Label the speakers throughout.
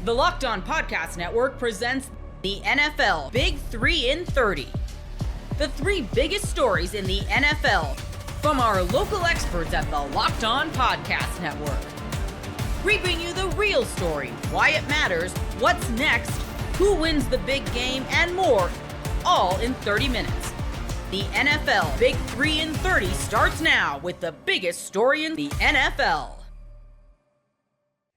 Speaker 1: The Locked On Podcast Network presents the NFL Big 3 in 30. The 3 biggest stories in the NFL from our local experts at the Locked On Podcast Network. We bring you the real story, why it matters, what's next, who wins the big game, and more, all in 30 minutes. The NFL Big 3 in 30 starts now with the biggest story in the NFL.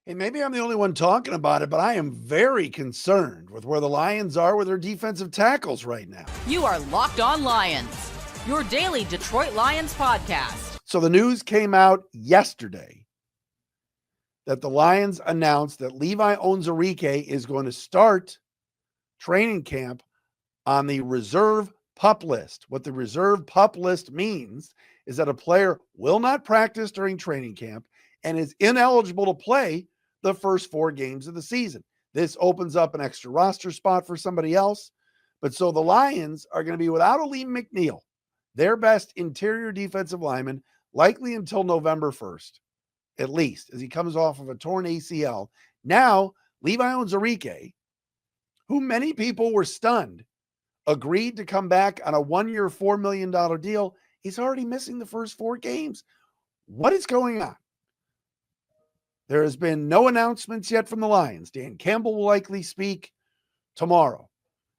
Speaker 2: Hey, maybe I'm the only one talking about it, but I am very concerned with where the Lions are with their defensive tackles right now.
Speaker 1: You are Locked On Lions, your daily Detroit Lions podcast.
Speaker 2: So the news came out yesterday that the Lions announced that Levi Onwuzurike is going to start training camp on the reserve PUP list. What the reserve PUP list means is that a player will not practice during training camp and is ineligible to play the first 4 games of the season. This opens up an extra roster spot for somebody else. But so the Lions are going to be without Alim McNeill, their best interior defensive lineman, likely until November 1st, at least, as he comes off of a torn ACL. Now, Levi Onwuzurike, who many people were stunned, agreed to come back on a 1-year, $4 million deal. He's already missing the first 4 games. What is going on? There has been no announcements yet from the Lions. Dan Campbell will likely speak tomorrow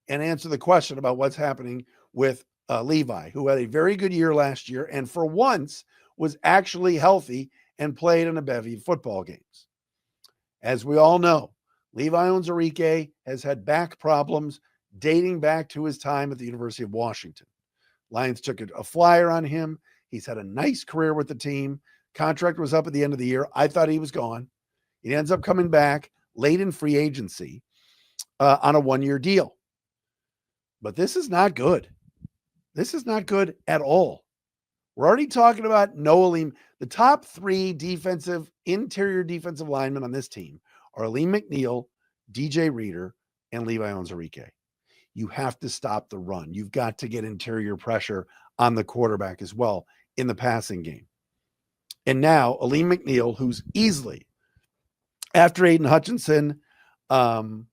Speaker 2: and answer the question about what's happening with Levi, who had a very good year last year and for once was actually healthy and played in a bevy of football games. As we all know, Levi Onwuzurike has had back problems dating back to his time at the University of Washington. Lions took a flyer on him. He's had a nice career with the team. Contract was up at the end of the year. I thought he was gone. He ends up coming back late in free agency on a 1-year deal. But this is not good. This is not good at all. We're already talking about Alim. The top 3 interior defensive linemen on this team are Alim McNeill, DJ Reader, and Levi Onwuzurike. You have to stop the run. You've got to get interior pressure on the quarterback as well in the passing game. And now Alim McNeill, who's easily, after Aiden Hutchinson, the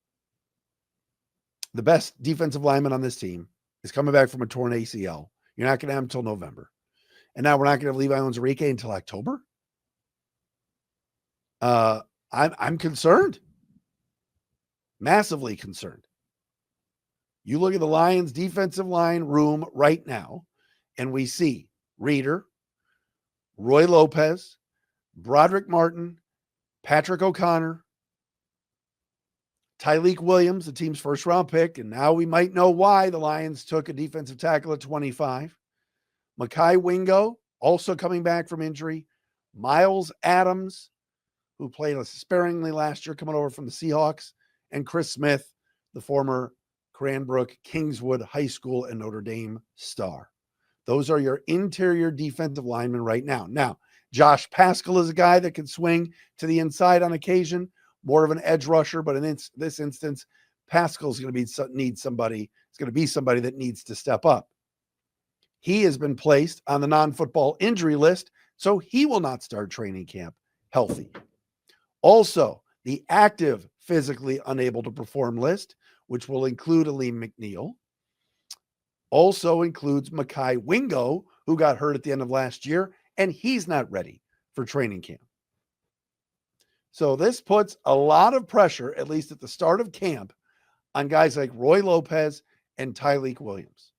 Speaker 2: best defensive lineman on this team, is coming back from a torn ACL. You're not going to have him until November. And now we're not going to have Levi Onwuzurike until October. I'm concerned. Massively concerned. You look at the Lions defensive line room right now, and we see Reader, Roy Lopez, Broderick Martin, Patrick O'Connor, Tyleik Williams, the team's first-round pick, and now we might know why the Lions took a defensive tackle at 25. Mekhi Wingo, also coming back from injury. Miles Adams, who played sparingly last year, coming over from the Seahawks. And Chris Smith, the former Cranbrook, Kingswood High School, and Notre Dame star. Those are your interior defensive linemen right now. Now, Josh Paschal is a guy that can swing to the inside on occasion, more of an edge rusher, but in this instance, Paschal's going to need somebody. It's going to be somebody that needs to step up. He has been placed on the non-football injury list, so he will not start training camp healthy. Also, the active, physically unable to perform list, which will include Alim McNeill, also includes Mekhi Wingo, who got hurt at the end of last year, and he's not ready for training camp. So this puts a lot of pressure, at least at the start of camp, on guys like Roy Lopez and Tyleik Williams.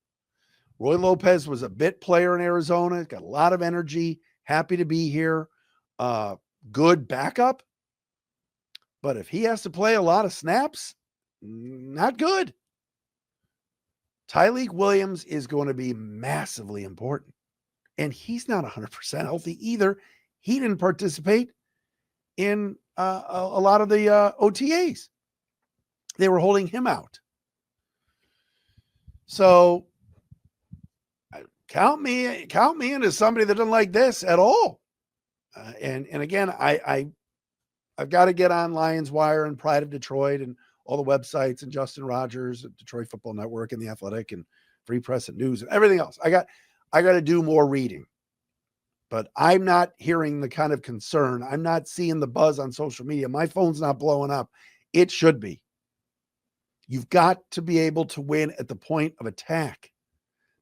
Speaker 2: Roy Lopez was a bit player in Arizona, got a lot of energy, happy to be here, good backup. But if he has to play a lot of snaps, not good. Tyleik Williams is going to be massively important. And he's not 100% healthy either. He didn't participate in a lot of the OTAs. They were holding him out. So count me into somebody that doesn't like this at all. And again, I've got to get on Lions Wire and Pride of Detroit and all the websites and Justin Rogers at Detroit Football Network and The Athletic and Free Press and News and everything else. I got to do more reading. But I'm not hearing the kind of concern. I'm not seeing the buzz on social media. My phone's not blowing up It should be. You've got to be able to win at the point of attack.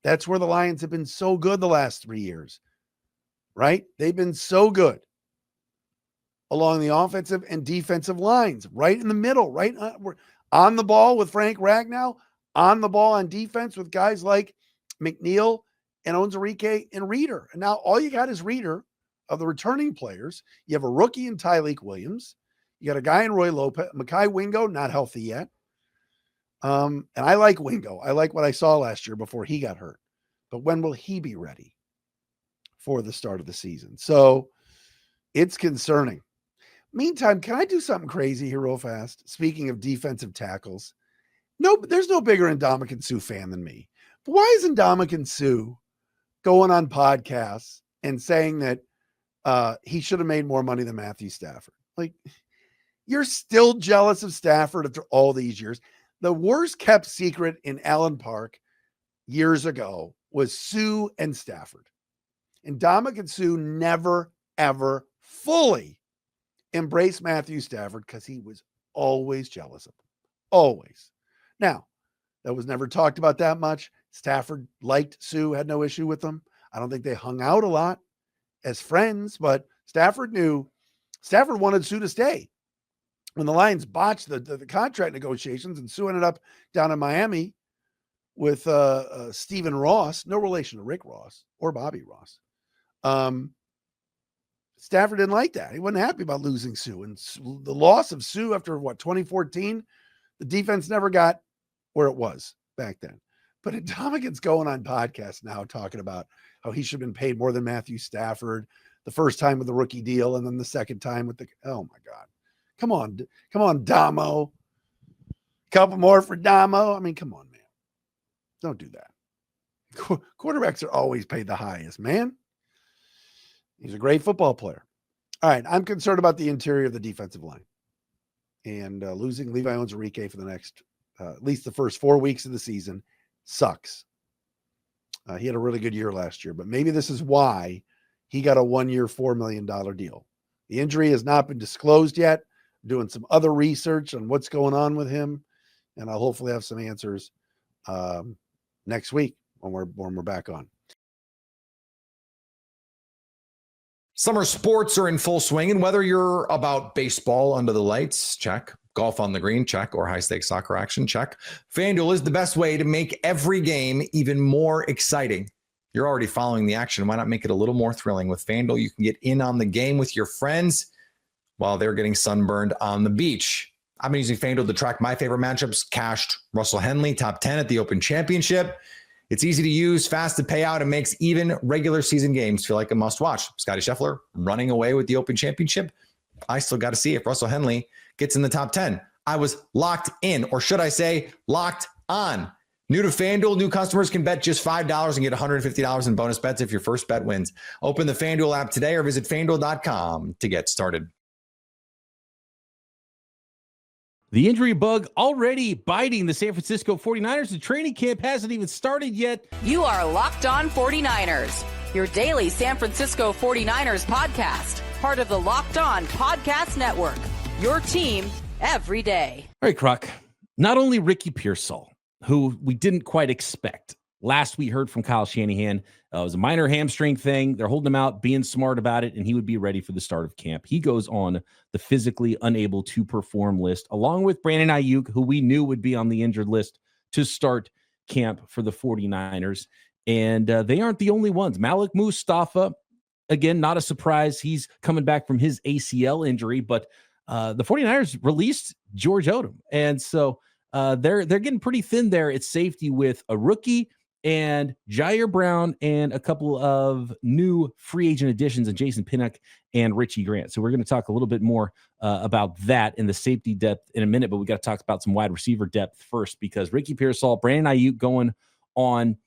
Speaker 2: That's where the Lions have been so good the last 3 years, right? They've been so good along the offensive and defensive lines, right in the middle, right? We're on the ball with Frank Ragnow, on the ball on defense with guys like McNeil and Onwuzurike and Reeder. And now all you got is Reeder of the returning players. You have a rookie in Tyleek Williams. You got a guy in Roy Lopez. Mekhi Wingo, not healthy yet. And I like Wingo. I like what I saw last year before he got hurt. But when will he be ready for the start of the season? So it's concerning. Meantime, can I do something crazy here real fast? Speaking of defensive tackles, no, there's no bigger Ndamukong Suh fan than me. But why is Ndamukong Suh going on podcasts and saying that he should have made more money than Matthew Stafford? Like, you're still jealous of Stafford after all these years. The worst kept secret in Allen Park years ago was Suh and Stafford. And Ndamukong Suh never, ever fully embraced Matthew Stafford because he was always jealous of him. Always. Now, that was never talked about that much. Stafford liked Suh, had no issue with him. I don't think they hung out a lot as friends, but Stafford wanted Suh to stay. When the Lions botched the contract negotiations and Suh ended up down in Miami with Stephen Ross, no relation to Rick Ross or Bobby Ross. Stafford didn't like that. He wasn't happy about losing Suh. And the loss of Suh after 2014, the defense never got where it was back then. But Ndamukong's going on podcasts now talking about how he should have been paid more than Matthew Stafford the first time with the rookie deal and then the second time with oh my God. Come on, Damo. Couple more for Damo. I mean, come on, man. Don't do that. Quarterbacks are always paid the highest, man. He's a great football player. All right, I'm concerned about the interior of the defensive line. And losing Levi Onwuzurike for the next, at least the first 4 weeks of the season, sucks. He had a really good year last year, but maybe this is why he got a 1-year, $4 million deal. The injury has not been disclosed yet. I'm doing some other research on what's going on with him, and I'll hopefully have some answers next week when we're back on.
Speaker 3: Summer sports are in full swing, and whether you're about baseball under the lights, check. Golf on the green, check. Or high-stakes soccer action, check. FanDuel is the best way to make every game even more exciting. You're already following the action. Why not make it a little more thrilling? With FanDuel, you can get in on the game with your friends while they're getting sunburned on the beach. I've been using FanDuel to track my favorite matchups. Cashed Russell Henley, top 10 at the Open Championship. It's easy to use, fast to pay out, and makes even regular season games feel like a must-watch. Scotty Scheffler running away with the Open Championship. I still got to see if Russell Henley gets in the top 10. I was locked in, or should I say locked on. New to FanDuel, new customers can bet just $5 and get $150 in bonus bets if your first bet wins. Open the FanDuel app today or visit FanDuel.com to get started.
Speaker 4: The injury bug already biting the San Francisco 49ers. The training camp hasn't even started yet.
Speaker 1: You are Locked On 49ers, your daily San Francisco 49ers podcast, part of the Locked On Podcast Network, your team every day.
Speaker 4: All right, Croc. Not only Ricky Pearsall, who we didn't quite expect. Last we heard from Kyle Shanahan, it was a minor hamstring thing. They're holding him out, being smart about it, and he would be ready for the start of camp. He goes on the physically unable to perform list, along with Brandon Ayuk, who we knew would be on the injured list to start camp for the 49ers. And they aren't the only ones. Malik Mustafa, again, not a surprise. He's coming back from his ACL injury, but the 49ers released George Odom. And so they're getting pretty thin there at safety with a rookie and Jair Brown and a couple of new free agent additions in Jason Pinnock and Richie Grant. So we're going to talk a little bit more about that in the safety depth in a minute, but we got to talk about some wide receiver depth first, because Ricky Pearsall, Brandon Ayuk going on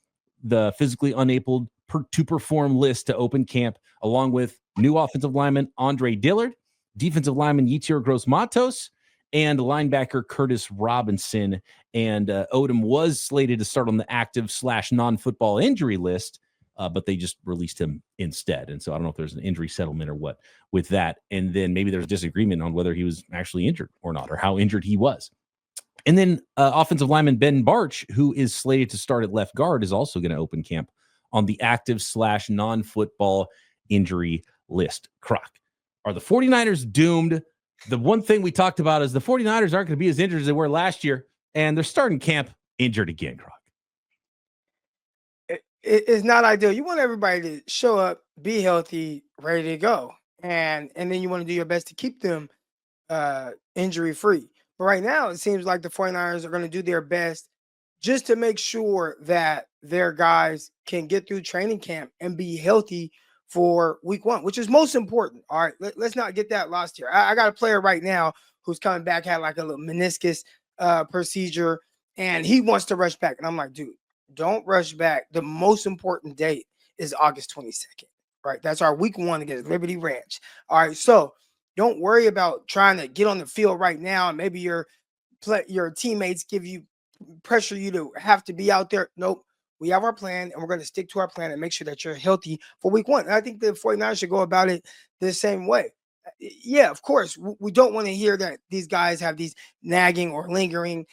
Speaker 4: the physically unable to perform list to open camp, along with new offensive lineman Andre Dillard, defensive lineman Yetur Gross-Matos, and linebacker Curtis Robinson. And Odom was slated to start on the active / non-football injury list. but they just released him instead. And so I don't know if there's an injury settlement or what with that. And then maybe there's disagreement on whether he was actually injured or not, or how injured he was. And then offensive lineman Ben Barch, who is slated to start at left guard, is also going to open camp on the active/non-football injury list. Croc, are the 49ers doomed? The one thing we talked about is the 49ers aren't going to be as injured as they were last year, and they're starting camp injured again, Croc.
Speaker 5: It's not ideal. You want everybody to show up, be healthy, ready to go. And then you want to do your best to keep them injury free. But right now, it seems like the 49ers are going to do their best just to make sure that their guys can get through training camp and be healthy for week 1, which is most important. All right, let's not get that lost here. I got a player right now who's coming back, had like a little meniscus procedure, and he wants to rush back. And I'm like, dude, don't rush back. The most important date is August 22nd, right? That's our week 1 against Liberty Ranch. All right, so don't worry about trying to get on the field right now. And maybe your teammates pressure you to have to be out there. Nope. We have our plan, and we're going to stick to our plan and make sure that you're healthy for week 1. And I think the 49ers should go about it the same way. Yeah, of course, we don't want to hear that these guys have these nagging or lingering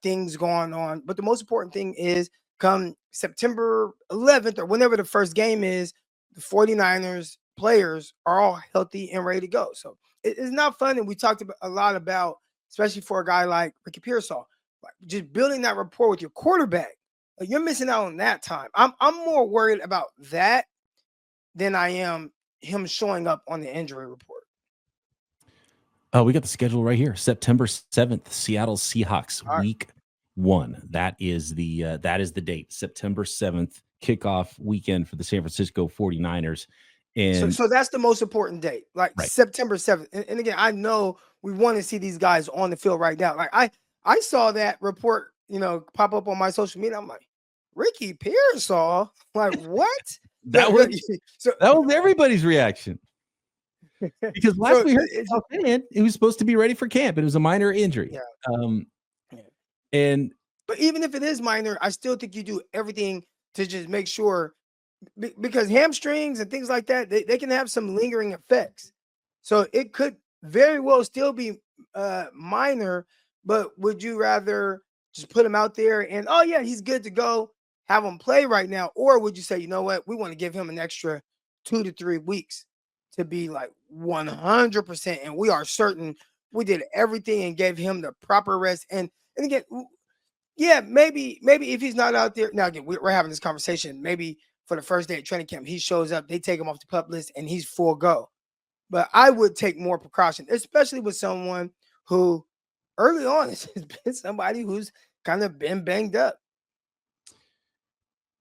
Speaker 5: things going on. But the most important thing is come September 11th or whenever the first game is, the 49ers players are all healthy and ready to go. So it's not fun. And we talked a lot about, especially for a guy like Ricky Pearsall, like just building that rapport with your quarterback. Like, you're missing out on that time. I'm more worried about that than I am him showing up on the injury report.
Speaker 4: Oh, we got the schedule right here. September 7th, Seattle Seahawks, week 1. That is the date. September 7th, kickoff weekend for the San Francisco 49ers. And
Speaker 5: so that's the most important date, like right. September 7th. And again, I know we want to see these guys on the field right now. Like I saw that report, pop up on my social media. I'm like, Ricky Pearsall? Like, what?
Speaker 4: that was everybody's reaction. Because last we heard he was supposed to be ready for camp. It was a minor injury.
Speaker 5: Yeah. But even if it is minor, I still think you do everything to just make sure, because hamstrings and things like that, they can have some lingering effects. So it could very well still be minor, but would you rather just put him out there and, oh yeah, he's good to go, have him play right now? Or would you say, you know what, we want to give him an extra 2 to 3 weeks to be like 100%, and we are certain we did everything and gave him the proper rest? And again, yeah, maybe if he's not out there now, again, we're having this conversation, maybe for the first day of training camp, he shows up, they take him off the PUP list, and he's full go. But I would take more precaution, especially with someone who early on has been somebody who's kind of been banged up.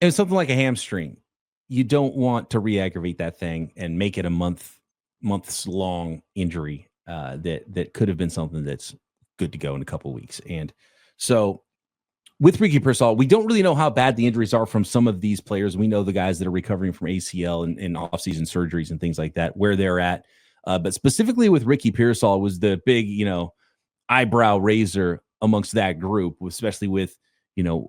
Speaker 4: And something like a hamstring, you don't want to re-aggravate that thing and make it a months long injury that could have been something that's good to go in a couple of weeks. And so with Ricky Pearsall, we don't really know how bad the injuries are from some of these players. We know the guys that are recovering from ACL and offseason surgeries and things like that, where they're at. But specifically with Ricky Pearsall was the big, eyebrow raiser amongst that group, especially with,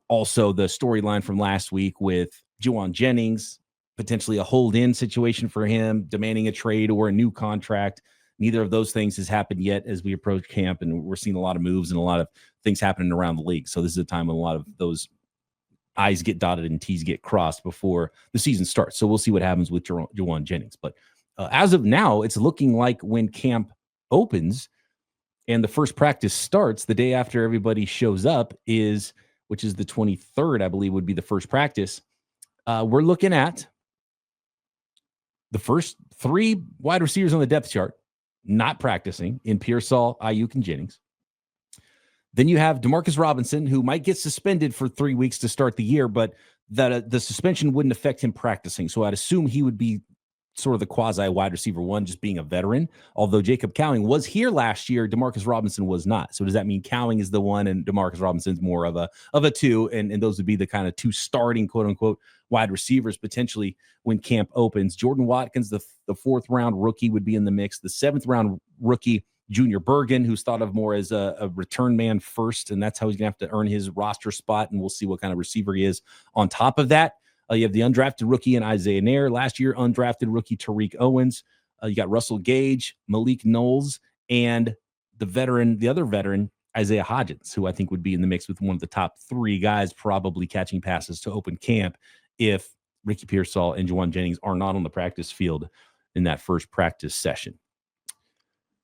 Speaker 4: also the storyline from last week with Juwan Jennings, potentially a hold-in situation for him, demanding a trade or a new contract. Neither of those things has happened yet as we approach camp, and we're seeing a lot of moves and a lot of things happening around the league. So this is a time when a lot of those I's get dotted and T's get crossed before the season starts. So we'll see what happens with Juwan Jennings. But as of now, it's looking like when camp opens and the first practice starts, the day after everybody shows up which is the 23rd, I believe, would be the first practice. We're looking at the first 3 wide receivers on the depth chart not practicing in Pearsall, Ayuk, and Jennings. Then you have Demarcus Robinson, who might get suspended for 3 weeks to start the year, but the suspension wouldn't affect him practicing. So I'd assume he would be sort of the quasi wide receiver 1, just being a veteran. Although Jacob Cowing was here last year, Demarcus Robinson was not. So does that mean Cowing is the 1 and Demarcus Robinson's more of a 2? And those would be the kind of 2 starting, quote unquote, wide receivers potentially when camp opens. Jordan Watkins, the 4th round rookie, would be in the mix. The 7th round rookie, Junior Bergen, who's thought of more as a return man first, and that's how he's gonna have to earn his roster spot. And we'll see what kind of receiver he is on top of that. You have the undrafted rookie in Isaiah Nair. Last year, undrafted rookie Tariq Owens. You got Russell Gage, Malik Knowles, and the other veteran, Isaiah Hodgins, who I think would be in the mix with one of the top 3 guys probably catching passes to open camp if Ricky Pearsall and Juwan Jennings are not on the practice field in that first practice session.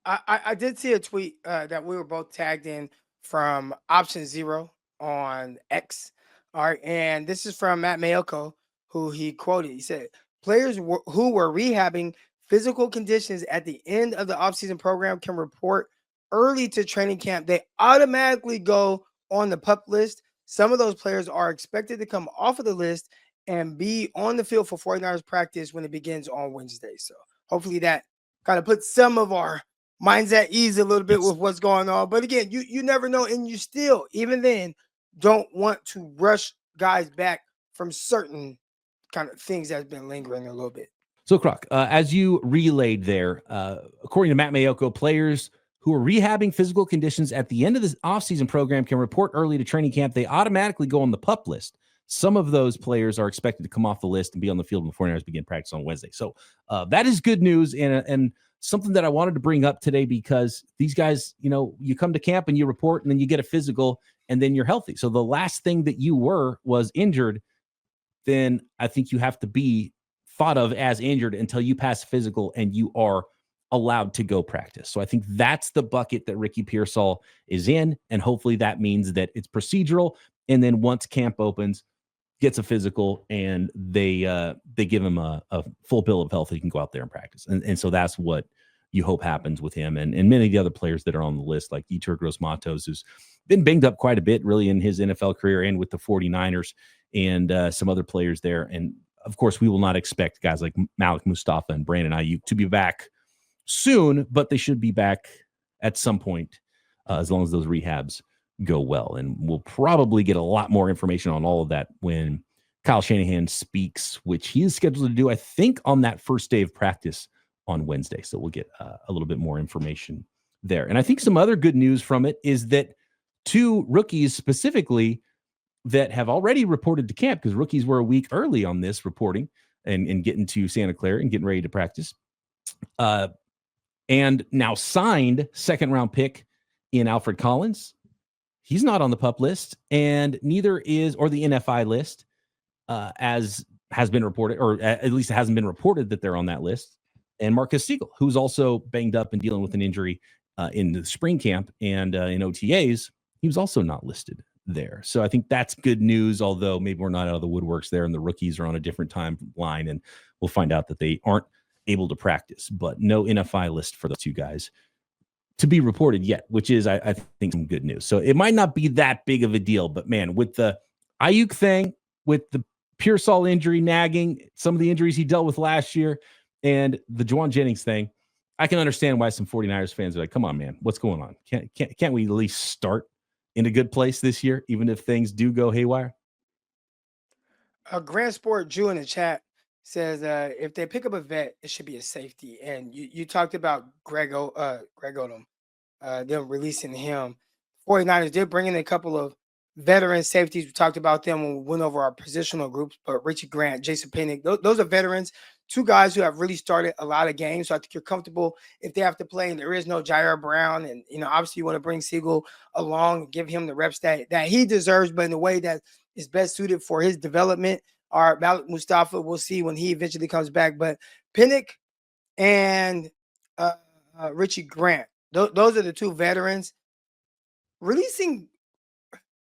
Speaker 5: I did see a tweet that we were both tagged in from Option Zero on X. All right. And this is from Matt Mayoko, who he quoted. He said, players who were rehabbing physical conditions at the end of the offseason program can report early to training camp. They automatically go on the PUP list. Some of those players are expected to come off of the list and be on the field for 49ers practice when it begins on Wednesday. So hopefully that kind of puts some of our minds at ease a little bit with what's going on. But again, you never know. And you still, even then, don't want to rush guys back from certain kind of things that's been lingering a little bit.
Speaker 4: So, Croc, as you relayed there, according to Matt Mayoko, players who are rehabbing physical conditions at the end of the offseason program can report early to training camp. They automatically go on the PUP list. Some of those players are expected to come off the list and be on the field before 49ers begin practice on Wednesday. So that is good news and something that I wanted to bring up today because these guys, you come to camp and you report and then you get a physical and then you're healthy. So the last thing that you was injured, then I think you have to be thought of as injured until you pass physical and you are allowed to go practice. So I think that's the bucket that Ricky Pearsall is in. And hopefully that means that it's procedural. And then once camp opens, gets a physical and they give him a full bill of health, he can go out there and practice. And so that's what you hope happens with him and many of the other players that are on the list, like Yetur Gross-Matos, who's been banged up quite a bit really in his NFL career and with the 49ers and some other players there. And of course, we will not expect guys like Malik Mustafa and Brandon Ayuk to be back soon, but they should be back at some point as long as those rehabs go well. And we'll probably get a lot more information on all of that when Kyle Shanahan speaks, which he is scheduled to do, I think, on that first day of practice on Wednesday. So we'll get a little bit more information there. And I think some other good news from it is that 2 rookies specifically that have already reported to camp, because rookies were a week early on this reporting and getting to Santa Clara and getting ready to practice. And now signed second-round pick in Alfred Collins. He's not on the PUP list, and neither is, or the NFI list, as has been reported, or at least it hasn't been reported that they're on that list. And Marcus Siegel, who's also banged up and dealing with an injury in the spring camp and in OTAs, he was also not listed there. So I think that's good news, although maybe we're not out of the woodworks there and the rookies are on a different timeline and we'll find out that they aren't able to practice, but no NFI list for those 2 guys to be reported yet, which is, I think, some good news. So it might not be that big of a deal, but man, with the Ayuk thing, with the Pearsall injury nagging, some of the injuries he dealt with last year, and the Juwan Jennings thing, I can understand why some 49ers fans are like, come on, man, what's going on? Can't we at least start in a good place this year, even if things do go haywire?
Speaker 5: Grand Sport Jew in the chat says if they pick up a vet, it should be a safety. And you talked about Greg Odom, them releasing him. 49ers did bring in a couple of veteran safeties. We talked about them when we went over our positional groups, but Richie Grant, Jason Pinnick, those are veterans, 2 guys who have really started a lot of games. So I think you're comfortable if they have to play and there is no Jair Brown. And, obviously you want to bring Siegel along and give him the reps that he deserves, but in a way that is best suited for his development. Our Malik Mustafa, we'll see when he eventually comes back. But Pinnick and Richie Grant, those are the 2 veterans. Releasing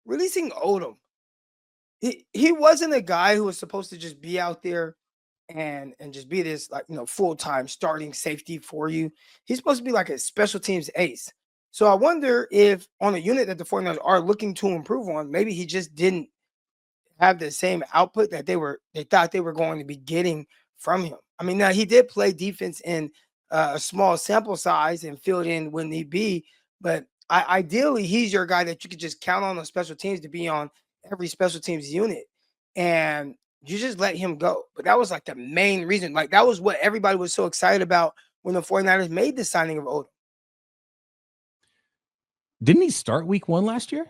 Speaker 5: Odom, he wasn't a guy who was supposed to just be out there and just be this full-time starting safety for you. He's supposed to be like a special teams ace. So I wonder if on a unit that the 49ers are looking to improve on, maybe he just didn't have the same output that they thought they were going to be getting from him. I mean, now he did play defense in a small sample size and filled in when need be, but ideally he's your guy that you could just count on special teams to be on every special teams unit, and you just let him go. But that was like the main reason. Like that was what everybody was so excited about when the 49ers made the signing of Odom.
Speaker 4: Didn't he start week 1 last year?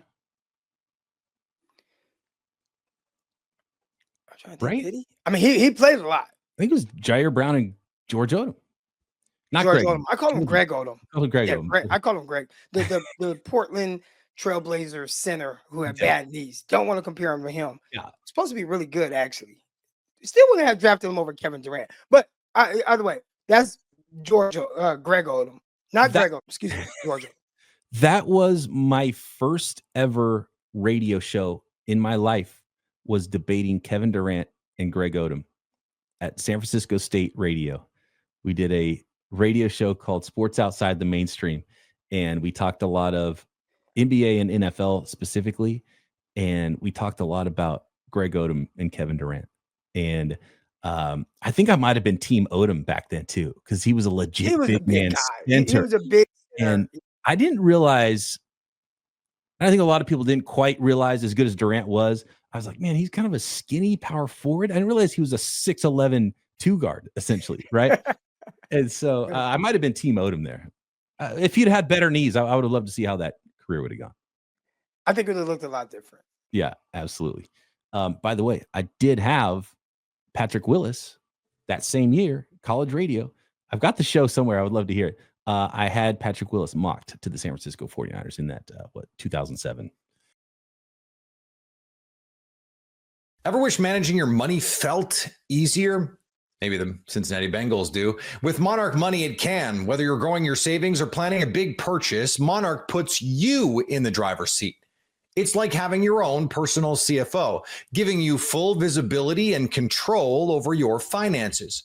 Speaker 5: Trying to think,
Speaker 4: right?
Speaker 5: did he? I mean, he played a lot.
Speaker 4: I think it was Jair Brown and George Odom. Not
Speaker 5: George
Speaker 4: Greg.
Speaker 5: Odom. I call him Greg Odom.
Speaker 4: I call him Greg
Speaker 5: Yeah,
Speaker 4: Odom.
Speaker 5: I call him Greg. The Portland Trailblazers center who had
Speaker 4: Yeah.
Speaker 5: bad knees. Don't want to compare him to him.
Speaker 4: Yeah.
Speaker 5: Supposed to be really good, actually. Still wouldn't have drafted him over Kevin Durant. But either way, that's Greg Odom. Not Greg Odom. Excuse me, George Odom.
Speaker 4: That was my first ever radio show in my life, was debating Kevin Durant and Greg Odom at San Francisco State Radio. We did a radio show called Sports Outside the Mainstream, and we talked a lot of NBA and NFL specifically, and we talked a lot about Greg Odom and Kevin Durant. And I think I might have been Team Odom back then too, because he was a legit big man center.
Speaker 5: He was a big
Speaker 4: and I didn't realize, I think a lot of people didn't quite realize, as good as Durant was, I was like, man, he's kind of a skinny power forward. I didn't realize he was a 6'11" two guard, essentially, right? And so I might have been Team Odom there. If he'd had better knees, I would have loved to see how that career would have gone.
Speaker 5: I think it would have looked a lot different.
Speaker 4: Yeah, absolutely. By the way, I did have Patrick Willis that same year, college radio. I've got the show somewhere. I would love to hear it. I had Patrick Willis mocked to the San Francisco 49ers in that, 2007.
Speaker 3: Ever wish managing your money felt easier? Maybe the Cincinnati Bengals do. With Monarch Money, it can. Whether you're growing your savings or planning a big purchase, Monarch puts you in the driver's seat. It's like having your own personal CFO, giving you full visibility and control over your finances.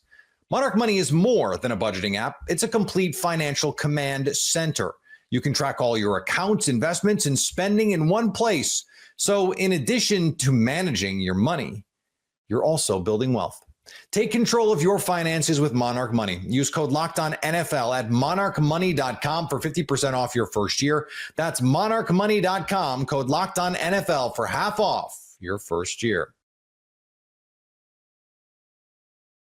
Speaker 3: Monarch Money is more than a budgeting app. It's a complete financial command center. You can track all your accounts, investments, and spending in one place. So in addition to managing your money, you're also building wealth. Take control of your finances with Monarch Money. Use code LOCKEDONNFL at monarchmoney.com for 50% off your first year. That's monarchmoney.com, code LOCKEDONNFL for half off your first year.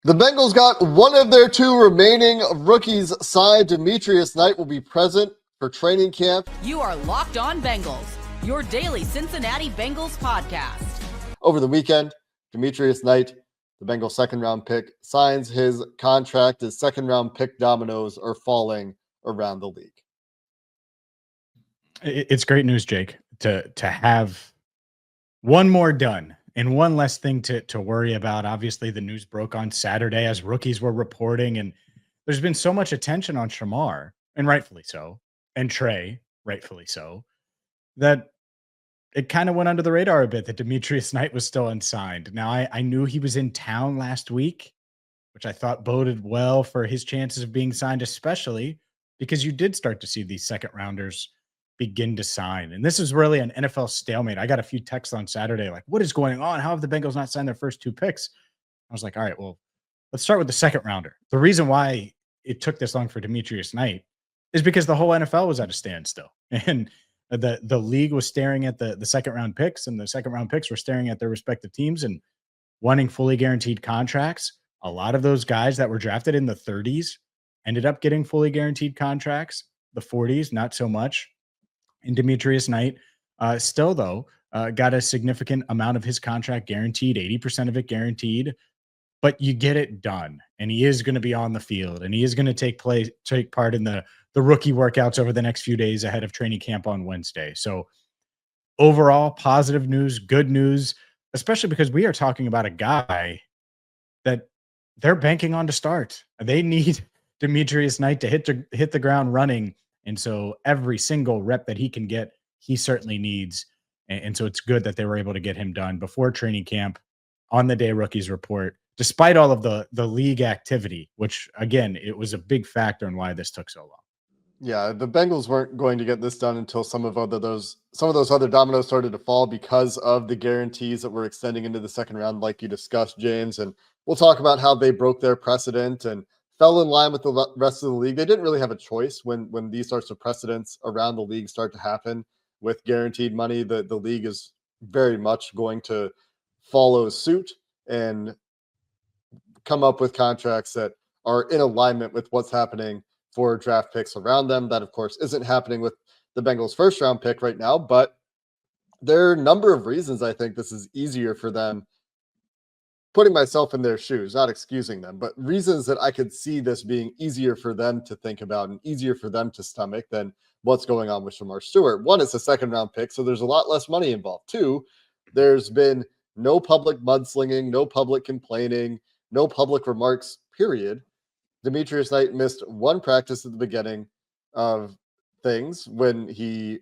Speaker 6: The Bengals got one of their two remaining rookies signed. Demetrius Knight will be present for training camp.
Speaker 1: You are Locked On Bengals, your daily Cincinnati Bengals podcast.
Speaker 6: Over the weekend, Demetrius Knight, the Bengals second-round pick, signs his contract. His second-round pick dominoes are falling around the league.
Speaker 7: It's great news, Jake, to have one more done and one less thing to worry about. Obviously, the news broke on Saturday as rookies were reporting, and there's been so much attention on Shamar, and rightfully so, and Trey, rightfully so, that it kind of went under the radar a bit that Demetrius Knight was still unsigned. Now, I knew he was in town last week, which I thought boded well for his chances of being signed, especially because you did start to see these second rounders begin to sign. And this is really an NFL stalemate. I got a few texts on Saturday like, what is going on? How have the Bengals not signed their first two picks? I was like, all right, well, let's start with the second rounder. The reason why it took this long for Demetrius Knight is because the whole NFL was at a standstill. And the league was staring at the second round picks, and the second round picks were staring at their respective teams and wanting fully guaranteed contracts. A lot of those guys that were drafted in the 30s ended up getting fully guaranteed contracts. The 40s, not so much. And Demetrius Knight still, though, got a significant amount of his contract guaranteed, 80% of it guaranteed. But you get it done, and he is going to be on the field, and he is going to take part in the rookie workouts over the next few days ahead of training camp on Wednesday. So overall, positive news, good news, especially because we are talking about a guy that they're banking on to start. They need Demetrius Knight to hit the ground running. And so every single rep that he can get, he certainly needs. And so it's good that they were able to get him done before training camp on the day rookies report, despite all of the league activity, which, again, it was a big factor in why this took so long.
Speaker 6: Yeah, the Bengals weren't going to get this done until some of those other dominoes started to fall because of the guarantees that were extending into the second round, like you discussed, James. And we'll talk about how they broke their precedent and fell in line with the rest of the league. They didn't really have a choice when these sorts of precedents around the league start to happen with guaranteed money. The league is very much going to follow suit and come up with contracts that are in alignment with what's happening for draft picks around them. That, of course, isn't happening with the Bengals' first round pick right now, but there are a number of reasons I think this is easier for them putting myself in their shoes, not excusing them, but reasons that I could see this being easier for them to think about and easier for them to stomach than what's going on with Shamar Stewart. One, it's a second round pick, so there's a lot less money involved. Two, there's been no public mudslinging, no public complaining, no public remarks, period. Demetrius Knight missed one practice at the beginning of things when he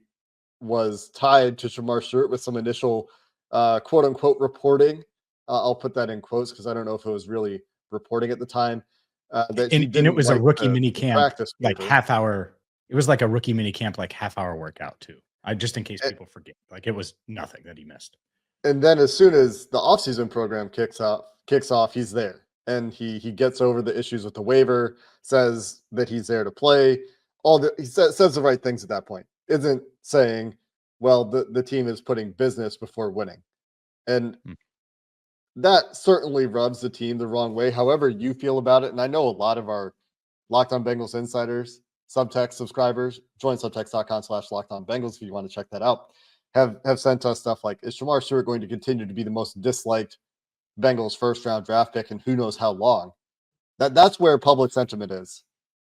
Speaker 6: was tied to Shamar Stewart with some initial quote unquote reporting. I'll put that in quotes because I don't know if it was really reporting at the time. That he
Speaker 7: and it was a rookie mini
Speaker 6: the
Speaker 7: camp,
Speaker 6: practice
Speaker 7: like
Speaker 6: paper.
Speaker 7: half hour. It was like a rookie mini camp, like half-hour workout too. Just in case people forget, like it was nothing that he missed.
Speaker 6: And then as soon as the offseason program kicks off, he's there. And he gets over the issues with the waiver, says that he's there to play. He says the right things at that point. Isn't saying, well, the team is putting business before winning. And that certainly rubs the team the wrong way, however you feel about it. And I know a lot of our Locked On Bengals insiders, Subtext subscribers, join subtext.com/LockedOnBengals if you want to check that out, have sent us stuff like, is Shamar Stewart going to continue to be the most disliked Bengals first-round draft pick and who knows how long? That's where public sentiment is,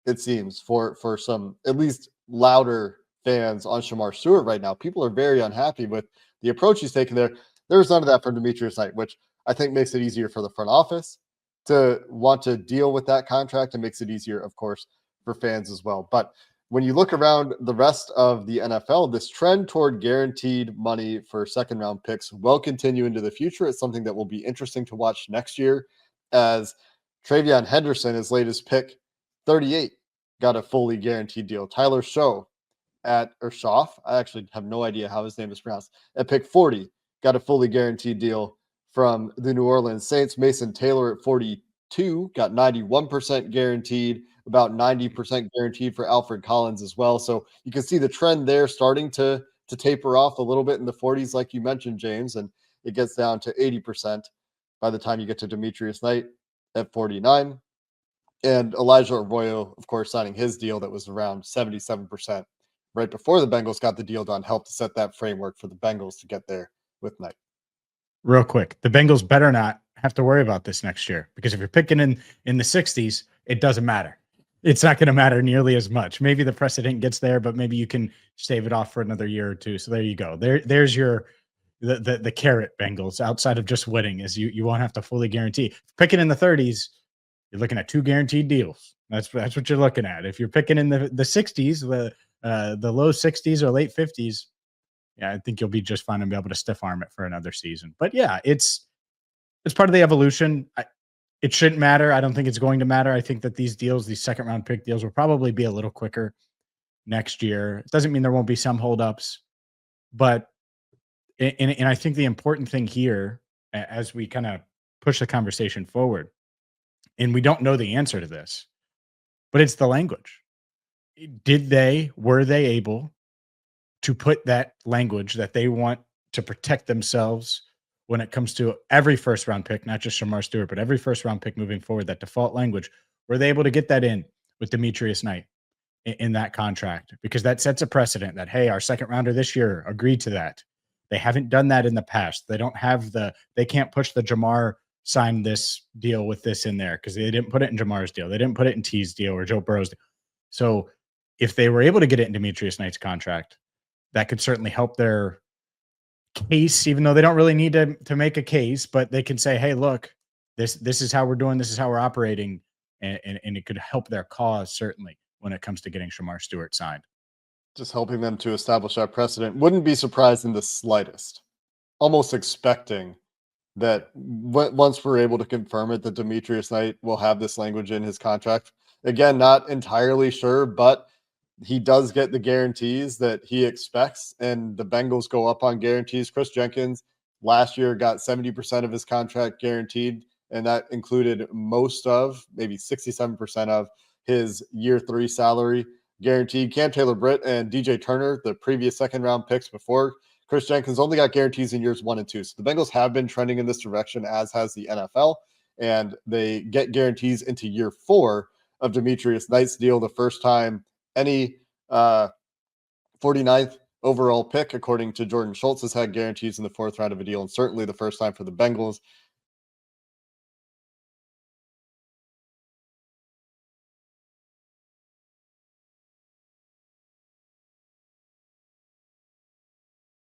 Speaker 6: it seems, for some at least louder fans on Shamar Stewart right now. People are very unhappy with the approach he's taken there. There's none of that from Demetrius Knight, which I think makes it easier for the front office to want to deal with that contract, and makes it easier, of course, for fans as well. But when you look around the rest of the NFL, this trend toward guaranteed money for second-round picks will continue into the future. It's something that will be interesting to watch next year, as Travion Henderson, his latest pick, 38, got a fully guaranteed deal. Tyler Schaff, I actually have no idea how his name is pronounced, at pick 40, got a fully guaranteed deal from the New Orleans Saints. Mason Taylor at 42 got 91% guaranteed, about 90% guaranteed for Alfred Collins as well. So you can see the trend there starting to taper off a little bit in the 40s, like you mentioned, James, and it gets down to 80% by the time you get to Demetrius Knight at 49. And Elijah Arroyo, of course, signing his deal that was around 77% right before the Bengals got the deal done, helped to set that framework for the Bengals to get there with Knight.
Speaker 7: Real quick, the Bengals better not have to worry about this next year, because if you're picking in the 60s, it doesn't matter. It's not going to matter nearly as much. Maybe the precedent gets there, but maybe you can stave it off for another year or two. So there you go. There's your the carrot, Bengals, outside of just winning, is you won't have to fully guarantee. Picking in the 30s, you're looking at 2 guaranteed deals. That's what you're looking at. If you're picking in the 60s, the low 60s or late 50s, yeah, I think you'll be just fine and be able to stiff arm it for another season. But yeah, it's part of the evolution. It shouldn't matter. I don't think it's going to matter. I think that these second round pick deals will probably be a little quicker next year. It doesn't mean there won't be some holdups, but and I think the important thing here, as we kind of push the conversation forward, and we don't know the answer to this, but it's the language. Were they able to put that language that they want to protect themselves when it comes to every first round pick, not just Shamar Stewart, but every first round pick moving forward, that default language, were they able to get that in with Demetrius Knight in that contract? Because that sets a precedent that, hey, our second rounder this year agreed to that. They haven't done that in the past. They can't push the Jamar sign this deal with this in there, because they didn't put it in Jamar's deal. They didn't put it in T's deal or Joe Burrow's deal. So if they were able to get it in Demetrius Knight's contract, that could certainly help their case, even though they don't really need to make a case, but they can say, hey, look, this is how we're doing, this is how we're operating, and it could help their cause, certainly, when it comes to getting Shamar Stewart signed.
Speaker 6: Just helping them to establish that precedent. Wouldn't be surprised in the slightest. Almost expecting that once we're able to confirm it, that Demetrius Knight will have this language in his contract. Again, not entirely sure, but he does get the guarantees that he expects, and the Bengals go up on guarantees. Chris Jenkins last year got 70% of his contract guaranteed, and that included maybe 67% of his year 3 salary guaranteed. Cam Taylor-Britt and DJ Turner, the previous second-round picks before Chris Jenkins, only got guarantees in years 1 and 2. So the Bengals have been trending in this direction, as has the NFL, and they get guarantees into year 4 of Demetrius Knight's deal, the first time any 49th overall pick, according to Jordan Schultz, has had guarantees in the 4th round of a deal, and certainly the first time for the Bengals